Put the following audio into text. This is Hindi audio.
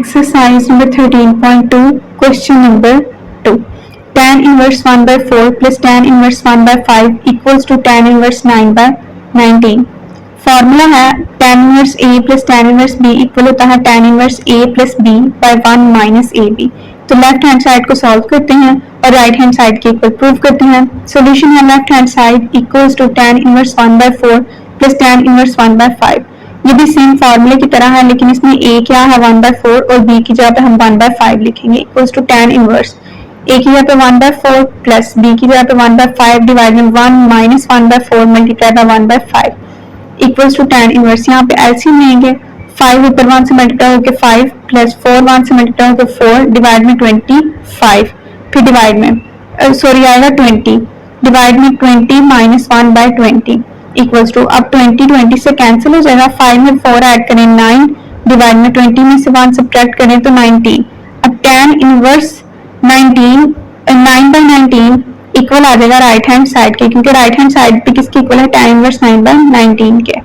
Exercise number 13.2, question number 2. Tan inverse 1 by 4 plus tan inverse 1 by 5 equals to tan inverse 9 by 19. Formula है tan inverse a plus tan inverse b equal होता है tan inverse a plus b by 1 minus A B. तो लेफ्ट हैंड साइड को सॉल्व करते हैं और राइट हैंड साइड के इक्वल प्रूव करते हैं। सॉल्यूशन है left hand side equals to tan inverse 1 by 4 plus tan inverse 1 by 5। ये भी सेम फार्मूले की तरह है, लेकिन इसमें a क्या है 1 by 4 और b की जगह पे हम 1 by 5 लिखेंगे equals to tan inverse a की जगह पे 1 by 4 प्लस b की जगह पे 1 by 5 डिवाइड में 1 minus 1 by 4 multiply by 1 by 5 equals to tan inverse. यहाँ पे एलसीएम लेंगे, 5 ऊपर 1 से मल्टीप्लाई होकर 5 प्लस 4 1 से मल्टीप्लाई होकर 4 डिवाइड में 25 फिर डिवाइड में आएगा 20 डिवाइड में 20 माइनस 1 बाय 20 इक्वल्स टू, अब 20 से कैंसिल हो जाएगा, 5 में 4 ऐड करें 9 डिवाइड में 20 में से 1 सब्ट्रैक्ट करें तो 19। अब tan इनवर्स 9 बाय 19 इक्वल आ जाएगा राइट हैंड साइड के, क्योंकि राइट हैंड साइड पे किसके इक्वल है tan इनवर्स 9 बाय 19 के।